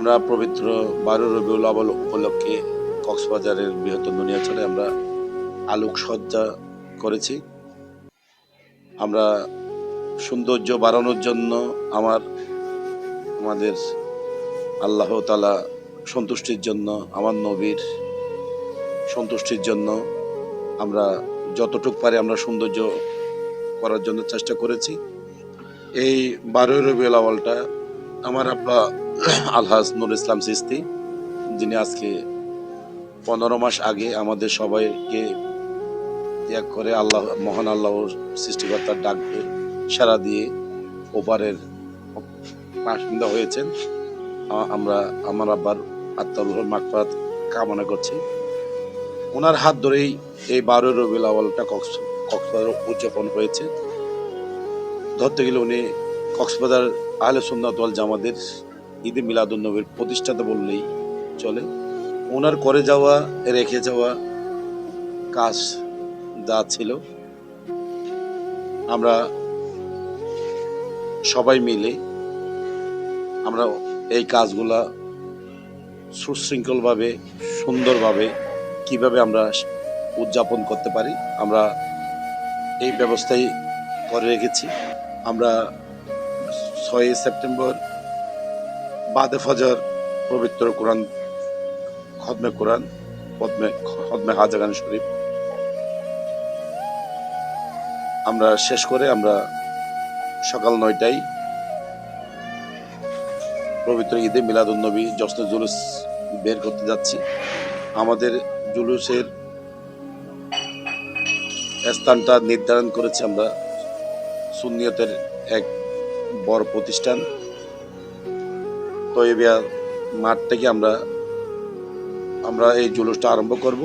আমরা পবিত্র 12 রবিউল আউয়াল উপলক্ষে কক্সবাজারের বৃহত্তম দুনিয়াছড়ে আমরা আলোকসজ্জা করেছি। আমরা সৌন্দর্য বাড়ানোর জন্য আমাদের আল্লাহ তাআলা সন্তুষ্টির জন্য, আমার নবীর সন্তুষ্টির জন্য আমরা যতটুকু পারি আমরা সৌন্দর্য করার জন্য চেষ্টা করেছি। এই 12 রবিউল আউয়ালটা আমার আব্বা আলহাজ নুর ইসলাম চিশতি, যিনি আজকে 15 মাস আগে আমাদের সবাইকে ত্যাগ করে মহান আল্লাহর সৃষ্টিকর্তার ডাককে সাড়া দিয়ে ওপারের বাসিন্দা হয়েছেন। আমরা আমার আব্বার আত্মার মাগফিরাত কামনা করছি। ওনার হাত ধরেই এই 12 রবিউল আউয়ালটা কক্সবাজার উদযাপন হয়েছে। ধরতে গেলে উনি কক্সবাজার আহলে সুন্নাত ওয়াল জামাতের ঈদে মিলাদুন নবীর প্রতিষ্ঠাতা বললেই চলে। ওনার করে যাওয়া, রেখে যাওয়া কাজ যা ছিল, আমরা সবাই মিলে আমরা এই কাজগুলা সুশৃঙ্খলভাবে, সুন্দরভাবে কিভাবে আমরা উদযাপন করতে পারি, আমরা এই ব্যবস্থাই করে রেখেছি। আমরা 6 সেপ্টেম্বর বাদে ফজর পবিত্র কোরআন খতমে হাজাগান শরীফ আমরা শেষ করে আমরা সকাল 9টায় পবিত্র ঈদে মিলাদুন নবী জশ্নে জুলুস বের করতে যাচ্ছি। আমাদের জুলুসের স্থানটা নির্ধারণ করেছি আমরা সুন্নিয়তের এক বড় প্রতিষ্ঠান তৈবিয়া মাঠ থেকে আমরা এই জুলুসটা আরম্ভ করব।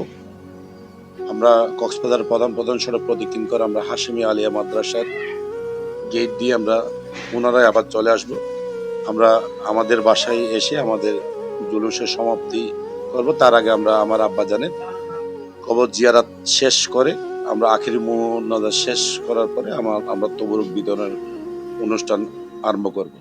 আমরা কক্সবাজার প্রধান সড়ক প্রদক্ষিণ করে আমরা হাশেমি আলিয়া মাদ্রাসার গেট দিয়ে আমরা পুনরায় আবার চলে আসব। আমরা আমাদের বাসায় এসে আমাদের জুলুসের সমাপ্তি করব। তার আগে আমরা আমার আব্বাজানের কবর জিয়ারাত শেষ করে আমরা আখিরি মুনাজাত শেষ করার পরে আমরা তবরুক বিতরণের অনুষ্ঠান আরম্ভ করব।